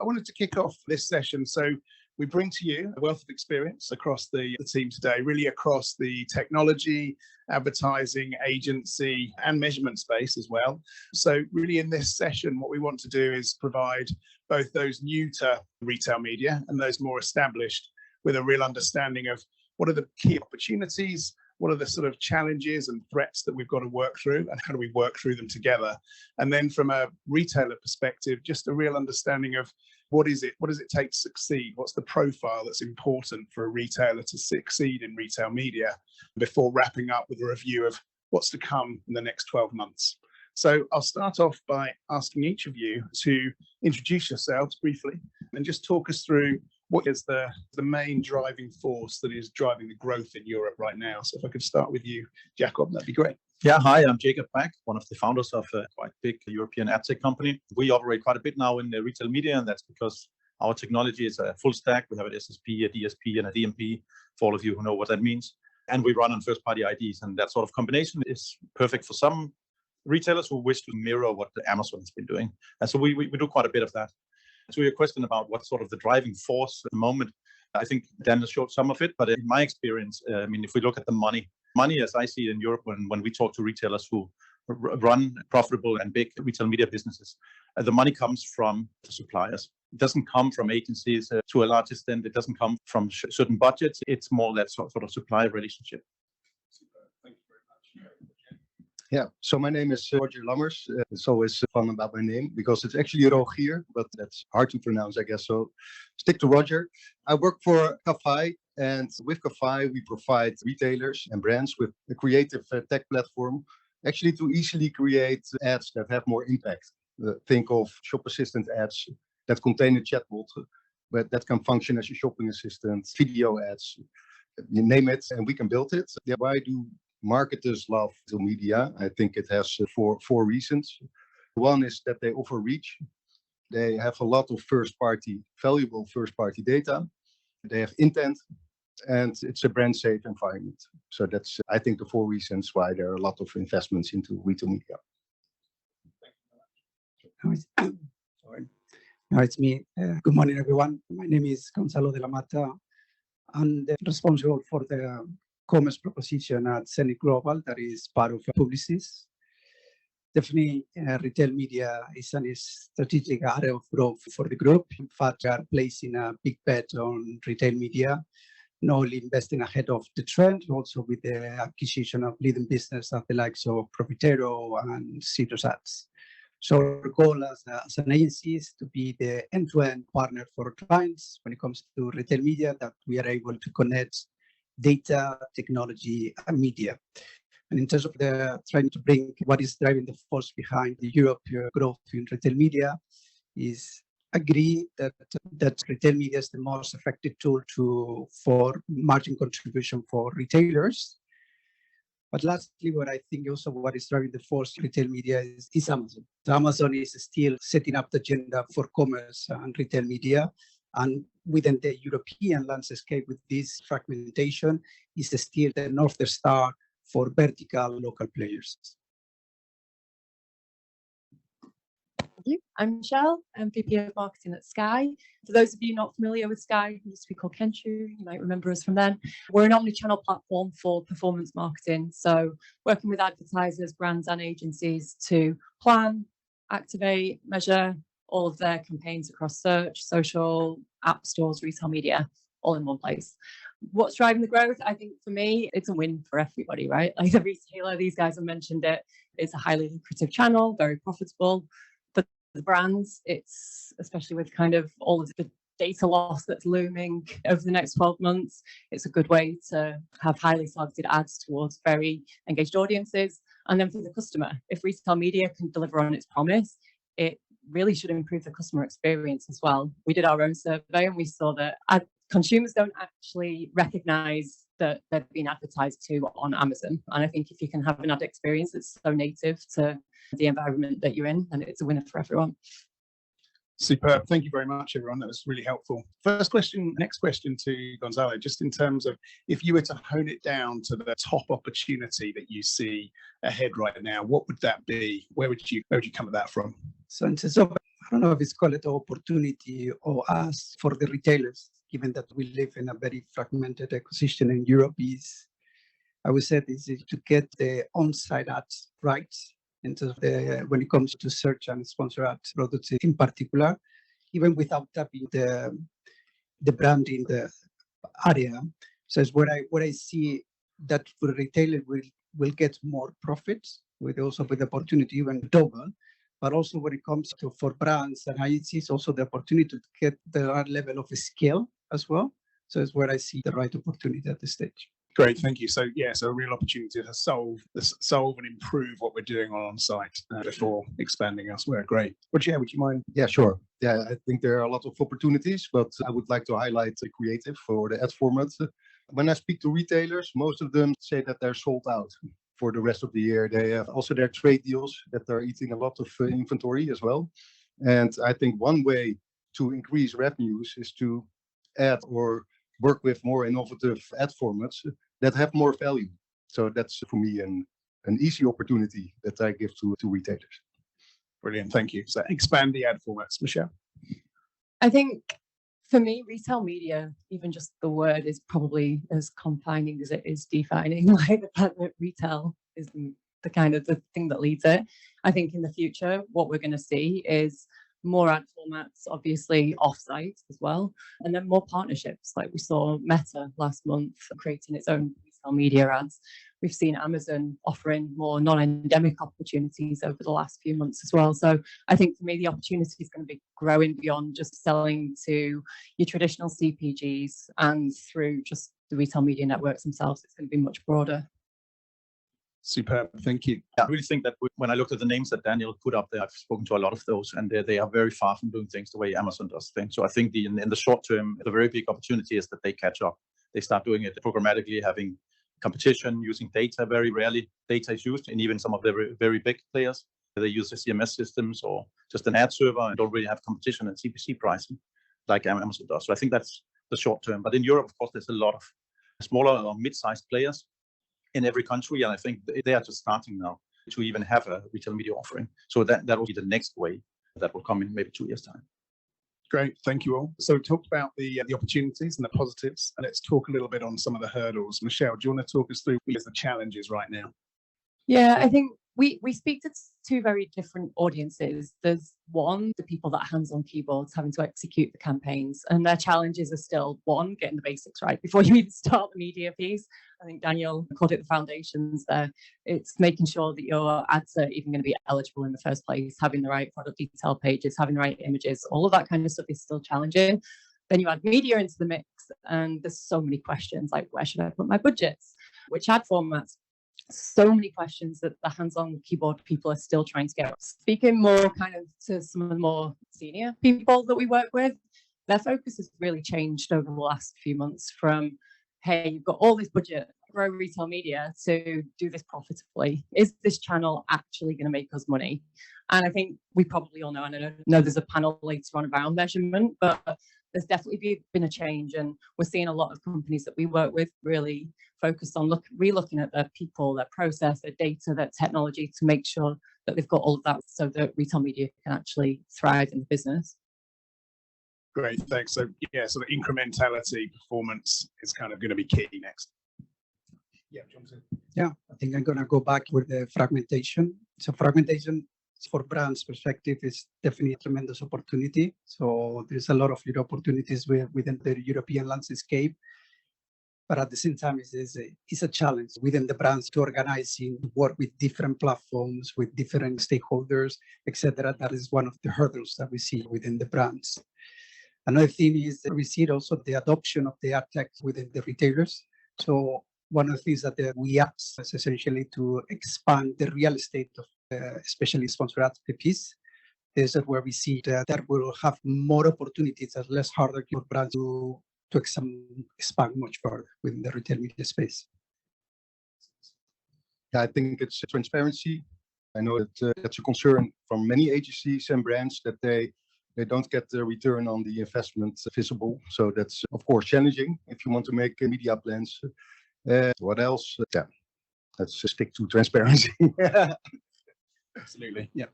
I wanted to kick off this session. So we bring to you a wealth of experience across the team today, really across the technology, advertising, agency, and measurement space as well. So really in this session, what we want to do is provide both those new to retail media and those more established with a real understanding of what are the key opportunities, what are the sort of challenges and threats that we've got to work through, and how do we work through them together? And then from a retailer perspective, just a real understanding of what does it take to succeed? What's the profile that's important for a retailer to succeed in retail media, before wrapping up with a review of what's to come in the next 12 months. So I'll start off by asking each of you to introduce yourselves briefly and just talk us through what is the main driving force that is driving the growth in Europe right now. So if I could start with you, Jacob, that'd be great. Yeah, hi, I'm Jacob Back, one of the founders of a quite big European ad tech company. We operate quite a bit now in the retail media, and that's because our technology is a full stack. We have an SSP, a DSP, and a DMP, for all of you who know what that means. And we run on first-party IDs, and that sort of combination is perfect for some retailers who wish to mirror what Amazon has been doing. And so we do quite a bit of that. To your question about what's sort of the driving force at the moment, I think Dan has showed some of it, but in my experience, if we look at the money as I see it in Europe, when we talk to retailers who run profitable and big retail media businesses, the money comes from the suppliers. It doesn't come from agencies to a large extent. It doesn't come from certain budgets. It's more that sort of supply relationship. Thank you very much. Yeah, so my name is Roger Lammers. It's always fun about my name because it's actually Rogier, but that's hard to pronounce, I guess. So stick to Roger. I work for Kafai, and with Kafai, we provide retailers and brands with a creative tech platform, actually to easily create ads that have more impact. Think of shop assistant ads that contain a chatbot, but that can function as a shopping assistant, video ads, you name it, and we can build it. Yeah, why do marketers love retail media? I think it has four reasons. One is that they offer reach. They have a lot of valuable first-party data. They have intent, and it's a brand-safe environment. So that's, I think, the four reasons why there are a lot of investments into retail media. Sorry. No, it's me. Good morning, everyone. My name is Gonzalo de la Mata. I'm responsible for the commerce proposition at Zenith Global, that is part of Publicis. Definitely, retail media is a strategic area of growth for the group. In fact, we are placing a big bet on retail media, not only investing ahead of the trend, also with the acquisition of leading business at the likes of Profitero and Citrus Ads. So our goal as an agency is to be the end-to-end partner for clients when it comes to retail media, that we are able to connect data, technology, and media. And in terms of trying to bring what is driving the force behind the Europe growth in retail media, is agree that retail media is the most effective tool for margin contribution for retailers. But lastly, what I think also what is driving the force in retail media is Amazon. So Amazon is still setting up the agenda for commerce and retail media. And within the European landscape, with this fragmentation, is still the North Star for vertical local players. Thank you. I'm Michelle, I'm VP of Marketing at Sky. For those of you not familiar with Sky, it used to be called Kenshu, you might remember us from then. We're an omni-channel platform for performance marketing. So working with advertisers, brands and agencies to plan, activate, measure all of their campaigns across search, social, app stores, retail media, all in one place. What's driving the growth? I think for me, it's a win for everybody, right? Like the retailer, these guys have mentioned it, it's a highly lucrative channel, very profitable. For the brands, it's especially with kind of all of the data loss that's looming over the next 12 months, it's a good way to have highly targeted ads towards very engaged audiences. And then for the customer, if retail media can deliver on its promise, it really should improve the customer experience as well. We did our own survey and we saw that consumers don't actually recognize that they're being advertised to on Amazon. And I think if you can have an ad experience that's so native to the environment that you're in, then it's a winner for everyone. Superb. Thank you very much, everyone. That was really helpful. Next question to Gonzalo, just in terms of if you were to hone it down to the top opportunity that you see ahead right now, what would that be? Where would you come at that from? So in terms of don't know if it's called an opportunity or ask for the retailers, given that we live in a very fragmented ecosystem in Europe, is, I would say, is to get the on-site ads right when it comes to search and sponsor ads products in particular, even without tapping the brand in the area. So it's what I see that for retailer will get more profits with the opportunity even double, but also when it comes to for brands and agencies, also the opportunity to get the right level of scale as well. So it's where I see the right opportunity at this stage. Great, thank you. So so a real opportunity to solve and improve what we're doing on site before expanding elsewhere. Great. Roger, would you mind? Yeah, sure. Yeah, I think there are a lot of opportunities, but I would like to highlight the creative for the ad format. When I speak to retailers, most of them say that they're sold out for the rest of the year. They have also their trade deals that are eating a lot of inventory as well. And I think one way to increase revenues is to add or work with more innovative ad formats that have more value. So that's for me an easy opportunity that I give to retailers. Brilliant, thank you. So expand the ad formats, Michelle. I think for me, retail media, even just the word is probably as confining as it is defining. Like the fact that retail is the kind of the thing that leads it. I think in the future, what we're going to see is more ad formats, obviously offsite as well, and then more partnerships. Like we saw Meta last month creating its own retail media ads. We've seen Amazon offering more non-endemic opportunities over the last few months as well. So I think for me, the opportunity is going to be growing beyond just selling to your traditional CPGs and through just the retail media networks themselves. It's going to be much broader. Superb, thank you. I really think that when I looked at the names that Daniel put up there, I've spoken to a lot of those, and they are very far from doing things the way Amazon does things. So I think in the short term, the very big opportunity is that they catch up. They start doing it programmatically, having competition, using data. Very rarely data is used, and even some of the very big players, they use the CMS systems or just an ad server and don't really have competition and CPC pricing like Amazon does. So I think that's the short term. But in Europe, of course, there's a lot of smaller or mid-sized players in every country, and I think they are just starting now to even have a retail media offering. So that will be the next wave that will come in maybe 2 years' time. Great, thank you all. So we talked about the opportunities and the positives, and let's talk a little bit on some of the hurdles. Michelle, do you want to talk us through the challenges right now? Yeah, I think we speak to two very different audiences. There's one, the people that are hands on keyboards having to execute the campaigns, and their challenges are still one, getting the basics right before you even start the media piece. I think Daniel called it the foundations there. It's making sure that your ads are even going to be eligible in the first place, having the right product detail pages, having the right images, all of that kind of stuff is still challenging. Then you add media into the mix, and there's so many questions like, where should I put my budgets? Which ad formats? So many questions that the hands-on keyboard people are still trying to get. Speaking more kind of to some of the more senior people that we work with, their focus has really changed over the last few months from, hey, you've got all this budget, grow retail media, to do this profitably. Is this channel actually going to make us money? And I think we probably all know, and I know there's a panel later on around measurement, but there's definitely been a change, and we're seeing a lot of companies that we work with really focused on re-looking at their people, their process, their data, their technology to make sure that they've got all of that so that retail media can actually thrive in the business. Great, thanks. So yeah, so the incrementality performance is kind of going to be key next. Yeah, Johnson. Yeah, I think I'm going to go back with the fragmentation. So fragmentation for brands perspective is definitely a tremendous opportunity. So there's a lot of opportunities within the European landscape. But at the same time, it's a challenge within the brands to organizing, work with different platforms, with different stakeholders, etc. That is one of the hurdles that we see within the brands. Another thing is that we see also the adoption of the ad tech within the retailers. So one of the things that we ask is essentially to expand the real estate of especially sponsored ad piece. Is that where we see that will have more opportunities and less harder for brands to expand much further within the retail media space. Yeah, I think it's transparency. I know that that's a concern from many agencies and brands that they don't get the return on the investment visible. So that's of course challenging if you want to make media plans. What else? Yeah, let's stick to transparency. Absolutely, yeah.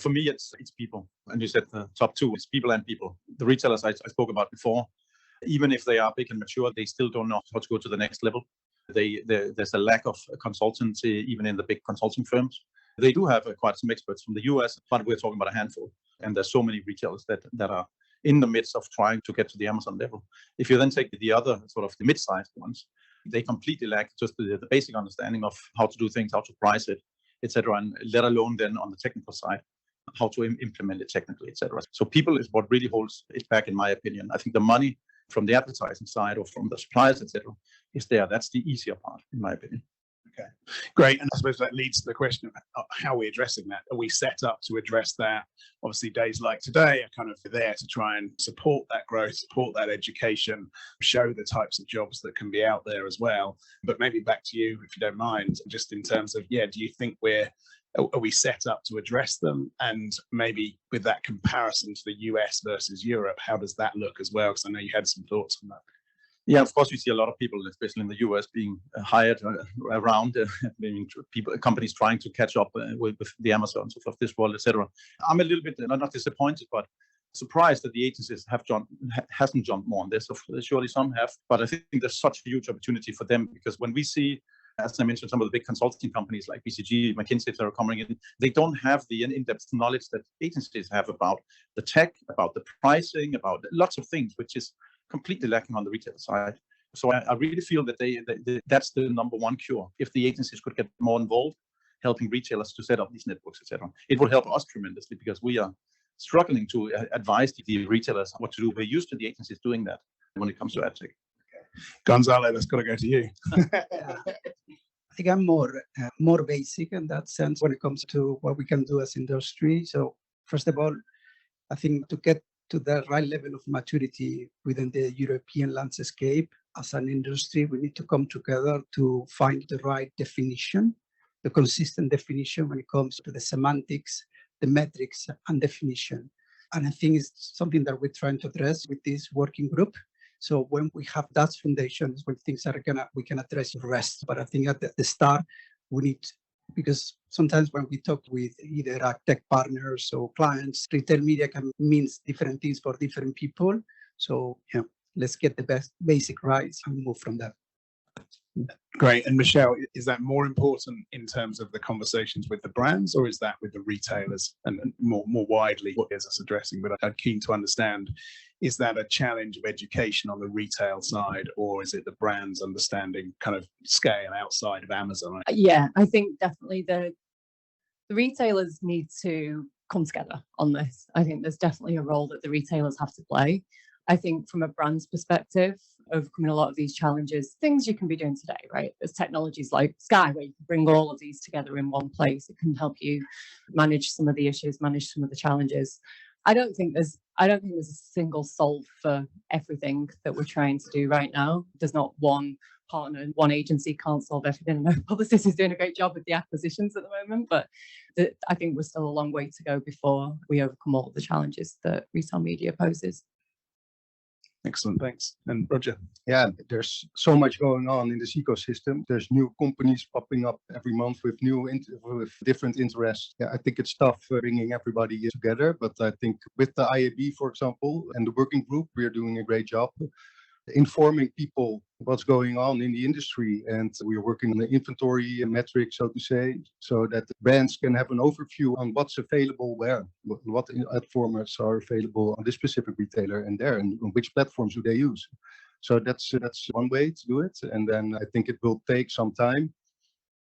For me, it's people. And you said the top two is people and people. The retailers I spoke about before, even if they are big and mature, they still don't know how to go to the next level. There's a lack of consultancy, even in the big consulting firms. They do have quite some experts from the US, but we're talking about a handful. And there's so many retailers that are in the midst of trying to get to the Amazon level. If you then take the other sort of the mid-sized ones, they completely lack just the basic understanding of how to do things, how to price it, etc., and let alone then on the technical side, how to implement it technically, etc. So people is what really holds it back, in my opinion. I think the money from the advertising side or from the suppliers, etc., is there. That's the easier part, in my opinion. Okay, great. And I suppose that leads to the question of how we're addressing that. Are we set up to address that? Obviously, days like today are kind of there to try and support that growth, support that education, show the types of jobs that can be out there as well. But maybe back to you, if you don't mind, just in terms of, do you think are we set up to address them? And maybe with that comparison to the US versus Europe, how does that look as well? Because I know you had some thoughts on that. Yeah, of course, we see a lot of people, especially in the US, being hired around companies trying to catch up with the Amazons of this world, etc. I'm a little bit not disappointed, but surprised that the agencies hasn't jumped more on this. Surely some have, but I think there's such a huge opportunity for them, because when we see, as I mentioned, some of the big consulting companies like BCG, McKinsey that are coming in, they don't have the in-depth knowledge that agencies have about the tech, about the pricing, about lots of things, which is completely lacking on the retail side. So I really feel that that's the number one cure. If the agencies could get more involved, helping retailers to set up these networks, etc., it would help us tremendously, because we are struggling to advise the retailers what to do. We're used to the agencies doing that when it comes to ad tech. Gonzalo, that's got to go to you. I think I'm more basic in that sense when it comes to what we can do as industry. So first of all, I think to get to the right level of maturity within the European landscape as an industry, we need to come together to find the right definition, the consistent definition when it comes to the semantics, the metrics and definition. And I think it's something that we're trying to address with this working group. So when we have that foundation, when things are we can address the rest. But I think at the start, we need, because sometimes when we talk with either our tech partners or clients, retail media can mean different things for different people. So let's get the basic rights and move from there. Great. And Michelle, is that more important in terms of the conversations with the brands, or is that with the retailers and more widely what is us addressing? But I'm keen to understand, is that a challenge of education on the retail side, or is it the brands understanding kind of scale outside of Amazon? Yeah, I think definitely the retailers need to come together on this. I think there's definitely a role that the retailers have to play. I think from a brand's perspective, overcoming a lot of these challenges, things you can be doing today, right? There's technologies like Sky where you can bring all of these together in one place. It can help you manage some of the issues, manage some of the challenges. I don't think there's a single solve for everything that we're trying to do right now. There's not one partner, one agency can't solve everything. I know Publicis is doing a great job with the acquisitions at the moment, but I think we're still a long way to go before we overcome all of the challenges that retail media poses. Excellent, thanks. And Roger? Yeah, there's so much going on in this ecosystem. There's new companies popping up every month with with different interests. Yeah, I think it's tough bringing everybody together, but I think with the IAB, for example, and the working group, we're doing a great job informing people what's going on in the industry, and we're working on the inventory metrics, so to say, so that the brands can have an overview on what's available where, what ad formats are available on this specific retailer and there, and which platforms do they use. So that's one way to do it, and then I think it will take some time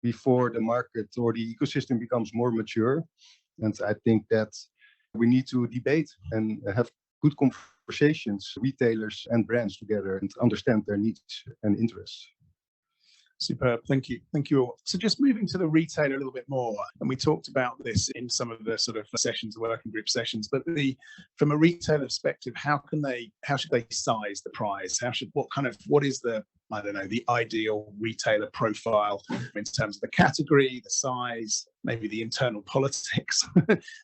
before the market or the ecosystem becomes more mature, and I think that we need to debate and have good conversations, retailers and brands together, and understand their needs and interests. Superb. Thank you. Thank you all. So just moving to the retailer a little bit more, and we talked about this in some of the sort of sessions, working group sessions, but from a retailer perspective, how should they size the prize? What is the I don't know, the ideal retailer profile in terms of the category, the size, maybe the internal politics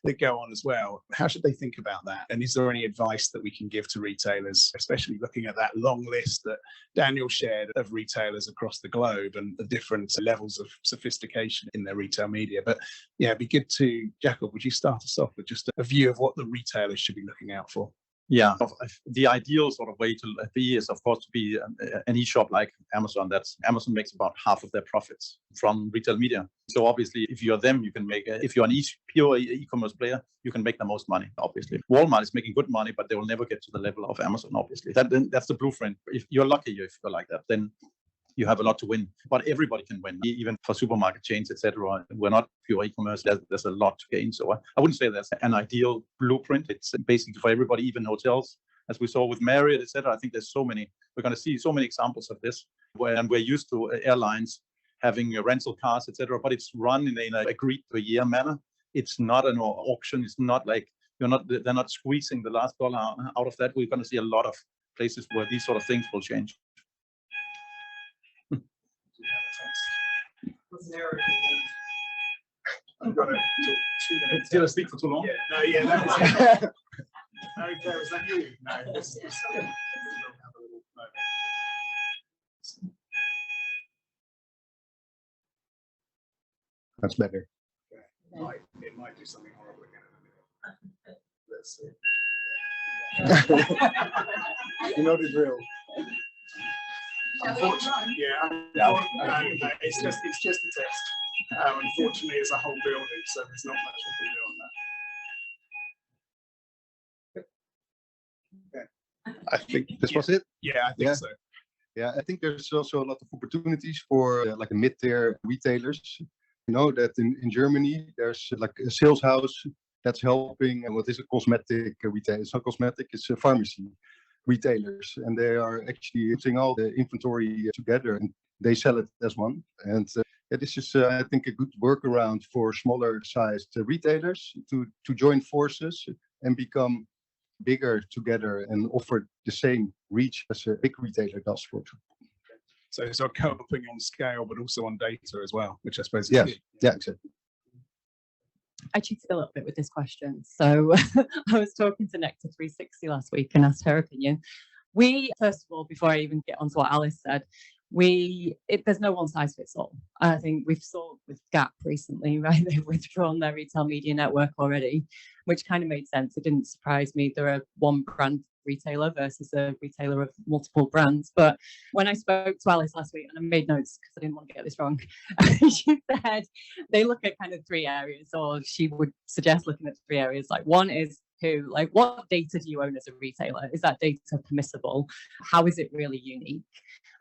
that go on as well. How should they think about that? And is there any advice that we can give to retailers, especially looking at that long list that Daniel shared of retailers across the globe and the different levels of sophistication in their retail media? But yeah, it'd be good to, Jakob, would you start us off with just a view of what the retailers should be looking out for? Yeah, the ideal sort of way to be is, of course, to be an e-shop like Amazon. That's Amazon makes about half of their profits from retail media. So obviously, if you're them, you can make. If you're an pure e-commerce player, you can make the most money. Obviously, Walmart is making good money, but they will never get to the level of Amazon. Obviously, that's the blueprint. If you're lucky, if you're like that, then you have a lot to win, but everybody can win, even for supermarket chains, etc. We're not pure e-commerce. There's a lot to gain. So I wouldn't say that's an ideal blueprint. It's basically for everybody, even hotels, as we saw with Marriott, etc. I think there's so many. We're going to see so many examples of this, and we're used to airlines having rental cars, etc. But it's run in an agreed per year manner. It's not an auction. It's not like they're not squeezing the last dollar out of that. We're going to see a lot of places where these sort of things will change. I've got to talk 2 minutes. Did I speak for too long? Yeah, no, yeah, that was okay, was that you? No, this have a little moment. That's better. Okay. It might do something horrible again in a minute. Let's see. You know the drill. Unfortunately, no, it's just a test. Unfortunately, it's a whole building, so there's not much we can do on that. I think this was it. Yeah, I think so. Yeah, I think there's also a lot of opportunities for like a mid-tier retailers. You know that in Germany there's like a sales house that's helping. And what is a cosmetic retailer? It's not cosmetic. It's a pharmacy retailers, and they are actually putting all the inventory together and they sell it as one. And this is, I think, a good workaround for smaller sized retailers to join forces and become bigger together and offer the same reach as a big retailer does, for example. So coping on scale, but also on data as well, which I suppose is Yes. key. Yeah, exactly. I cheated a little bit with this question. So I was talking to Nectar 360 last week and asked her opinion. First of all, before I even get onto what Alice said, there's no one size fits all. I think we've saw with Gap recently, right? They've withdrawn their retail media network already, which kind of made sense. It didn't surprise me. They're a one brand retailer versus a retailer of multiple brands. But when I spoke to Alice last week, and I made notes because I didn't want to get this wrong, she said they look at kind of 3 areas, or she would suggest looking at 3 areas. Like, one is what data do you own as a retailer? Is that data permissible? How is it really unique?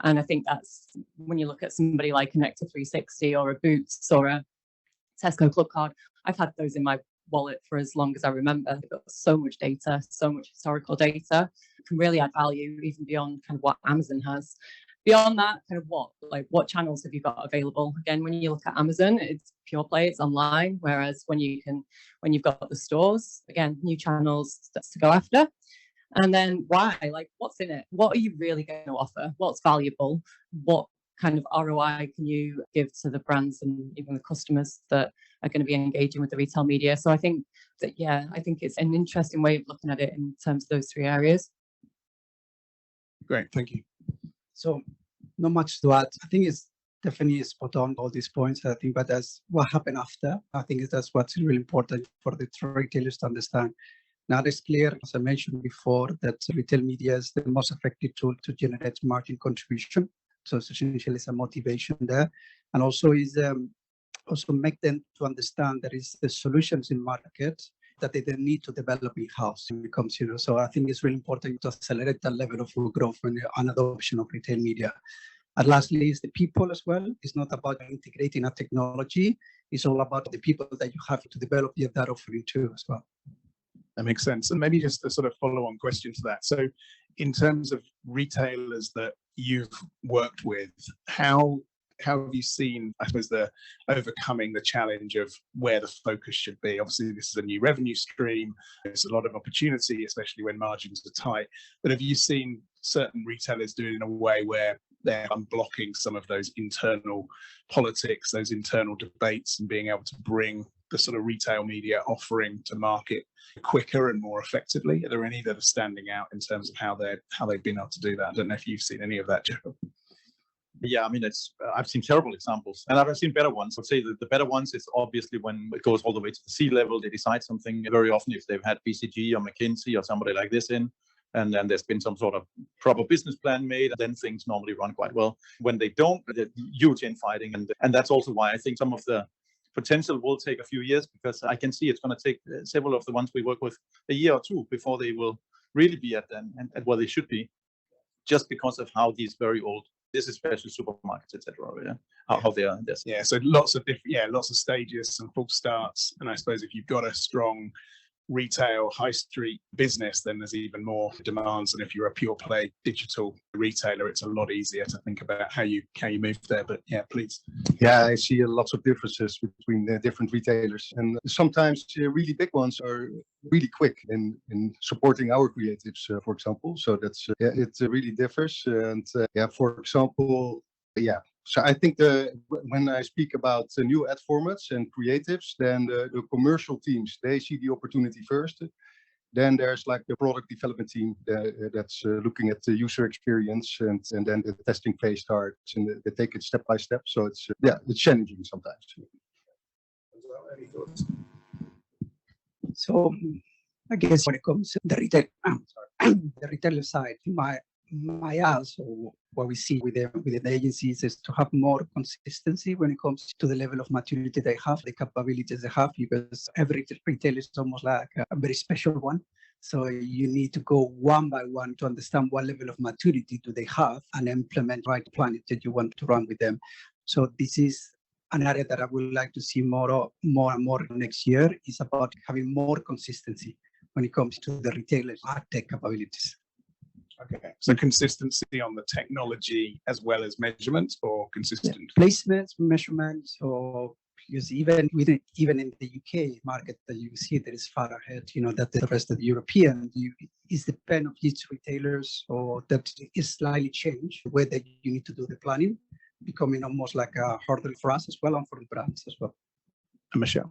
And I think that's when you look at somebody like a Nectar 360 or a Boots or a Tesco Club Card. I've had those in my wallet for as long as I remember. They've got so much data, so much historical data. It can really add value even beyond kind of what Amazon has. Beyond that, kind of what channels have you got available? Again, when you look at Amazon, it's pure play, it's online. Whereas when you've got the stores, again, new channels to go after. And then why? Like, what's in it? What are you really going to offer? What's valuable? What kind of ROI can you give to the brands and even the customers that are going to be engaging with the retail media? So I think it's an interesting way of looking at it in terms of those 3 areas. Great, thank you. So not much to add. I think it's definitely spot on all these points. I think, but that's what happened after. I think that's what's really important for the retailers to understand. Now it's clear, as I mentioned before, that retail media is the most effective tool to generate margin contribution. So essentially, it's a motivation there, and also is also make them to understand there is the solutions in market that they then need to develop in-house. It becomes, so I think it's really important to accelerate that level of growth and adoption of retail media. And lastly, is the people as well. It's not about integrating a technology. It's all about the people that you have to develop that offering too as well. That makes sense. And maybe just a sort of follow-on question to that. So in terms of retailers that you've worked with, how have you seen, I suppose, the overcoming the challenge of where the focus should be? Obviously, this is a new revenue stream. There's a lot of opportunity, especially when margins are tight. But have you seen certain retailers do it in a way where they're unblocking some of those internal politics, those internal debates, and being able to bring the sort of retail media offering to market quicker and more effectively? Are there any that are standing out in terms of how they've been able to do that? I don't know if you've seen any of that, Joe. Yeah, I mean, I've seen terrible examples, and I've seen better ones. I'd say that the better ones is obviously when it goes all the way to the C-level. They decide something very often if they've had BCG or McKinsey or somebody like this in, and then there's been some sort of proper business plan made, and then things normally run quite well. When they don't, there's huge infighting, and that's also why I think some of the potential will take a few years, because I can see it's going to take several of the ones we work with a year or two before they will really be at where they should be, just because of how these very old, this is especially supermarkets, etc. Yeah, how they are in this. Yeah, so lots of stages, some false starts, and I suppose if you've got a strong retail high street business, then there's even more demands. And if you're a pure play digital retailer, it's a lot easier to think about how you move there. But yeah, please. Yeah, I see lots of differences between the different retailers, and sometimes really big ones are really quick in supporting our creatives, for example. So that's it really differs. And for example, So I think when I speak about the new ad formats and creatives, then the commercial teams, they see the opportunity first. Then there's like the product development team that's looking at the user experience, and then the testing phase starts, and they take it step by step. So it's it's challenging sometimes. Any thoughts? So I guess when it comes to the retail, the retailer side, my also what we see with the agencies is to have more consistency when it comes to the level of maturity they have, the capabilities they have, because every retailer is almost like a very special one. So you need to go one by one to understand what level of maturity do they have and implement right plan that you want to run with them. So this is an area that I would like to see more and more next year, is about having more consistency when it comes to the retailers' ad tech capabilities. Okay, so consistency on the technology as well as measurements, or consistent placements, measurements, or because even in the UK market that you see that is far ahead, that the rest of the European, is depend of each retailers, or that is slightly changed the way that you need to do the planning, becoming almost like a hurdle for us as well, and for the brands as well. And Michelle?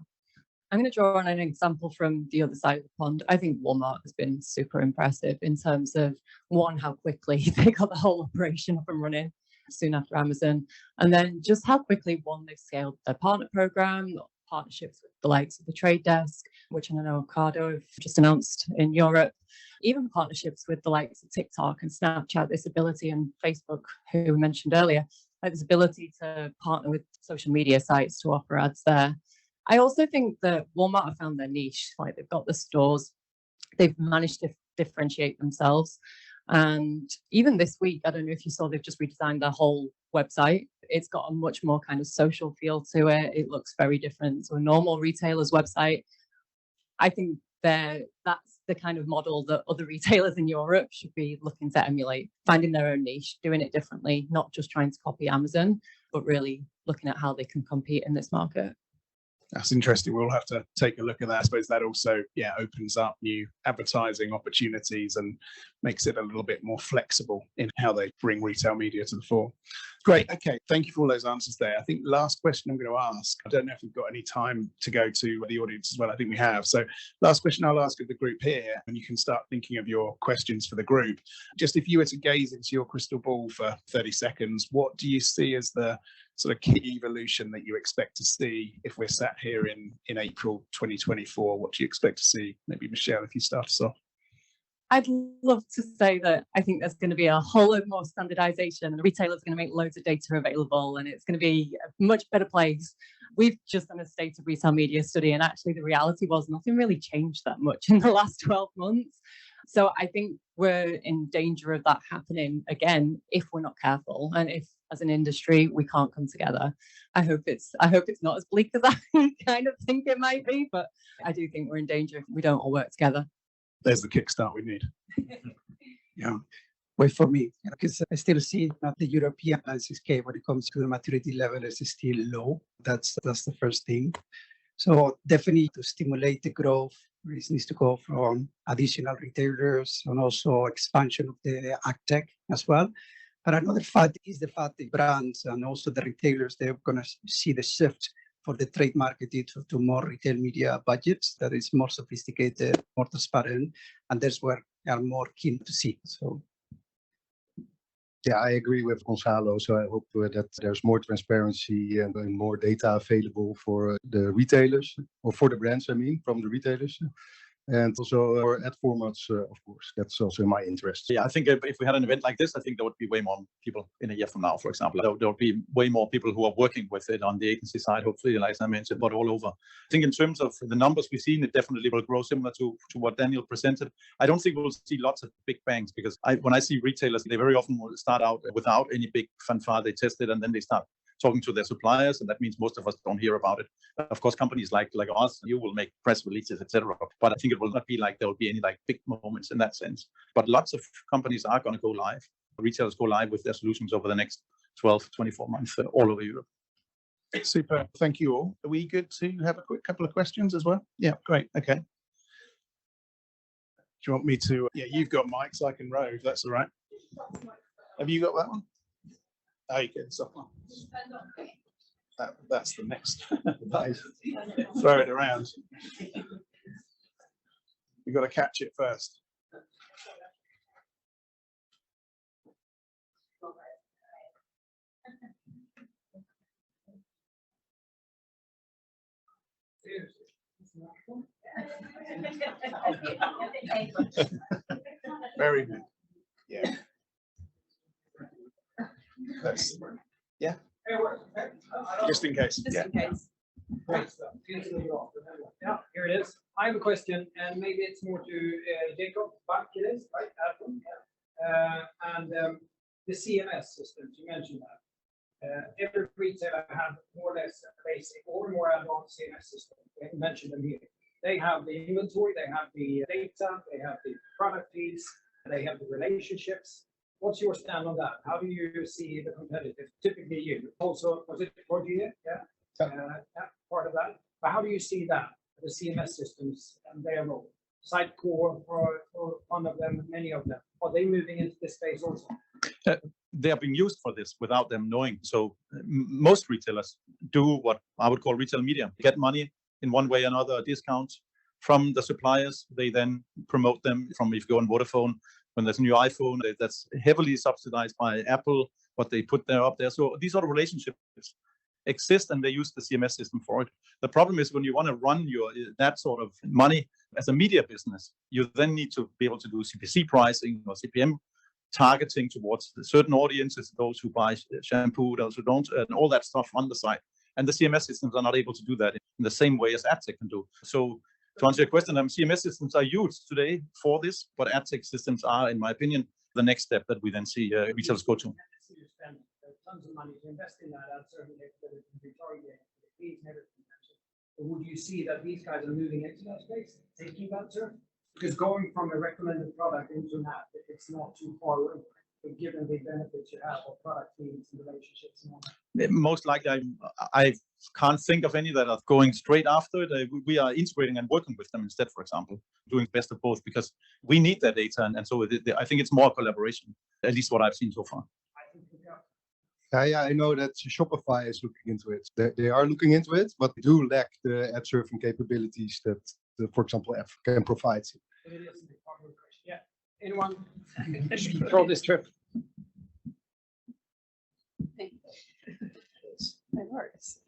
I'm going to draw on an example from the other side of the pond. I think Walmart has been super impressive in terms of, one, how quickly they got the whole operation up and running soon after Amazon, and then just how quickly, one, they've scaled their partner program, partnerships with the likes of the Trade Desk, which I know Ocado have just announced in Europe, even partnerships with the likes of TikTok and Snapchat, this ability, and Facebook, who we mentioned earlier, like this ability to partner with social media sites to offer ads there. I also think that Walmart have found their niche. Like, they've got the stores, they've managed to differentiate themselves. And even this week, I don't know if you saw, they've just redesigned their whole website. It's got a much more kind of social feel to it. It looks very different to a normal retailer's website. I think that's the kind of model that other retailers in Europe should be looking to emulate, finding their own niche, doing it differently, not just trying to copy Amazon, but really looking at how they can compete in this market. That's interesting. We'll have to take a look at that. I suppose that also, opens up new advertising opportunities and makes it a little bit more flexible in how they bring retail media to the fore. Great. Okay. Thank you for all those answers there. I think last question I'm going to ask, I don't know if we've got any time to go to the audience as well. I think we have. So last question I'll ask of the group here, and you can start thinking of your questions for the group. Just if you were to gaze into your crystal ball for 30 seconds, what do you see as the sort of key evolution that you expect to see if we're sat here in April 2024? What do you expect to see? Maybe Michelle, if you start us off. I'd love to say that I think there's going to be a whole lot more standardization, and retailers are going to make loads of data available, and it's going to be a much better place. We've just done a state of retail media study, and actually the reality was nothing really changed that much in the last 12 months. So I think we're in danger of that happening again if we're not careful, and if as an industry we can't come together. I hope it's not as bleak as I kind of think it might be, but I do think we're in danger if we don't all work together. There's the kickstart we need. Yeah. Well, for me, because I still see that the European landscape when it comes to the maturity level is still low. That's the first thing. So definitely to stimulate the growth, it needs to go from additional retailers and also expansion of the ag tech as well. But another fact is the fact that brands and also the retailers, they're going to see the shift for the trade marketing to more retail media budgets that is more sophisticated, more transparent, and that's where they are more keen to see. So. Yeah, I agree with Gonzalo. So I hope that there's more transparency and more data available for the retailers, or for the brands, I mean, from the retailers. And also our ad formats, of course, that's also in my interest. Yeah, I think if we had an event like this, I think there would be way more people in a year from now, for example. There would be way more people who are working with it on the agency side, hopefully, like I mentioned, but all over. I think in terms of the numbers we've seen, it definitely will grow similar to what Daniel presented. I don't think we'll see lots of big bangs, because when I see retailers, they very often will start out without any big fanfare. They test it and then they start talking to their suppliers, and that means most of us don't hear about it. Of course, companies like us, you will make press releases, etc. But I think it will not be like there will be any like big moments in that sense. But lots of companies are going to go live. Retailers go live with their solutions over the next 12, 24 months all over Europe. Super. Thank you all. Are we good to have a quick couple of questions as well? Yeah, great. Okay. Do you want me to? Yeah, you've got mics, so I can row, if that's all right. Have you got that one? Oh, you can stop one. That's the next. Nice. Throw it around. You've got to catch it first. Very good. Yeah. That's, yeah. Just in case. Just Yeah. in case. Yeah, here it is. I have a question, and maybe it's more to Jacob Back, it is, right? And the CMS systems, you mentioned that. Every retailer have more or less a basic or more advanced CMS system. We mentioned them here. They have the inventory, they have the data, they have the product feeds, they have the relationships. What's your stand on that? How do you see the competitors? Typically you. Also, was it 4G? Yeah. Part of that. But how do you see that, the CMS systems and their role? Sitecore or one of them, many of them. Are they moving into this space also? They are being used for this without them knowing. So most retailers do what I would call retail media. Get money in one way or another, discounts from the suppliers. They then promote them from, if you go on Vodafone, when there's a new iPhone, that's heavily subsidized by Apple, what they put there up there. So these sort of relationships exist, and they use the CMS system for it. The problem is when you want to run that sort of money as a media business, you then need to be able to do CPC pricing or CPM targeting towards certain audiences, those who buy shampoo, those who don't, and all that stuff on the side. And the CMS systems are not able to do that in the same way as AdTech can do. So to answer your question, CMS systems are used today for this, but AdTech systems are, in my opinion, the next step that we then see retailers go to. You spend tons of money to invest in that, and certainly retargeting fees and everything. But would you see that these guys are moving into that space, taking that turn? Because going from a recommended product into an app, it's not too far away, given the benefits you have of product feeds and relationships and all that. Most likely, I can't think of any that are going straight after it. We are integrating and working with them instead, for example, doing best of both, because we need that data. And so I think it's more collaboration, at least what I've seen so far. Yeah, I know that Shopify is looking into it. They are looking into it, but they do lack the ad serving capabilities that, for example, F can provide. It is a big part of the question. Yeah. Anyone throw this trip? No worries.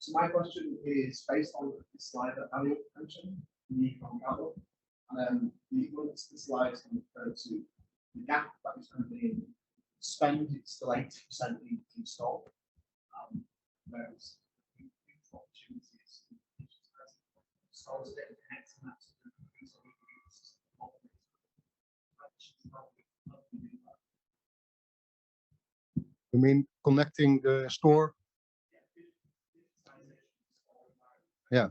So my question is based on the slide that Daniel mentioned, the Gonzalo, and the slide referred to the gap that is going to be in spend. It's still 80% need to install, whereas opportunities installs a bit connect to that. You mean connecting the store? Yeah.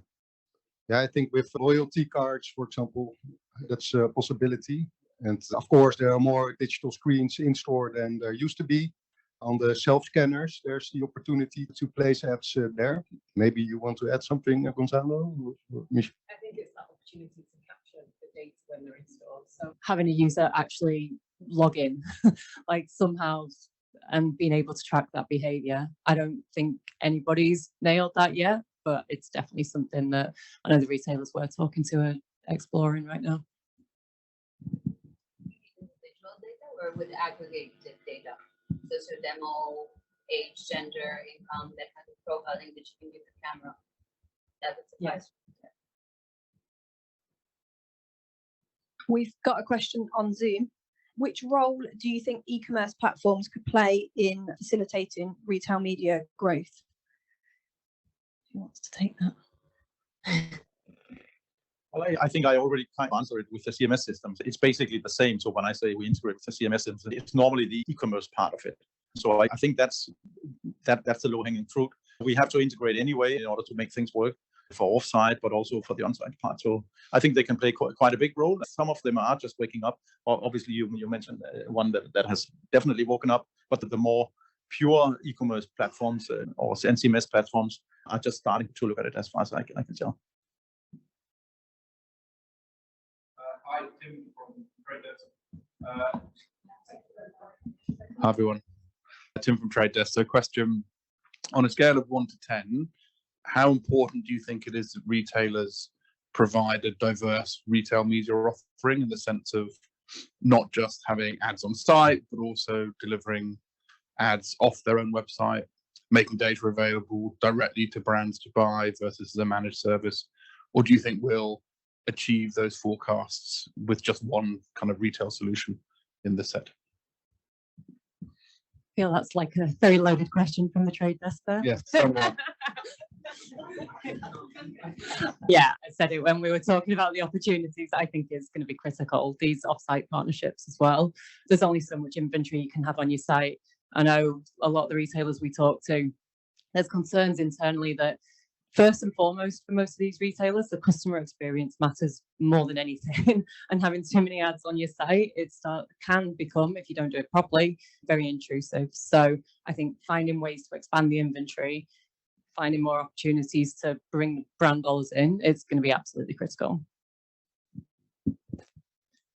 Yeah, I think with loyalty cards, for example, that's a possibility. And of course, there are more digital screens in store than there used to be. On the self-scanners, there's the opportunity to place ads there. Maybe you want to add something, Gonzalo? I think it's that opportunity to capture the data when they're installed. So having a user actually log in, like somehow, and being able to track that behavior. I don't think anybody's nailed that yet, but it's definitely something that I know the retailers we're talking to are exploring right now. Individual data or with aggregated data? So demo, age, gender, income, that kind of profiling that you can give the camera. That would suffice. We've got a question on Zoom. Which role do you think e-commerce platforms could play in facilitating retail media growth? Who wants to take that? Well, I think I already kind of answered it with the CMS systems. It's basically the same. So when I say we integrate with the CMS systems, it's normally the e-commerce part of it. So I think that's the low-hanging fruit. We have to integrate anyway in order to make things work for offsite, but also for the onsite part. So I think they can play quite a big role. Some of them are just waking up. Obviously, you mentioned one that has definitely woken up, but the more pure e-commerce platforms or CMS platforms are just starting to look at it as far as I can tell. Hi, Tim from Trade Desk. Hi, everyone. Tim from Trade Desk. So question, on a scale of 1 to 10, how important do you think it is that retailers provide a diverse retail media offering in the sense of not just having ads on site, but also delivering ads off their own website, making data available directly to brands to buy versus as a managed service? Or do you think we'll achieve those forecasts with just one kind of retail solution in the set? I feel that's like a very loaded question from the Trade Desk there. Yes, somewhat. Yeah, I said it when we were talking about the opportunities. I think is going to be critical. These off-site partnerships as well. There's only so much inventory you can have on your site. I know a lot of the retailers we talk to, there's concerns internally that first and foremost for most of these retailers, the customer experience matters more than anything. And having too many ads on your site, can become, if you don't do it properly, very intrusive. So I think finding ways to expand the inventory, finding more opportunities to bring brand dollars in, it's going to be absolutely critical.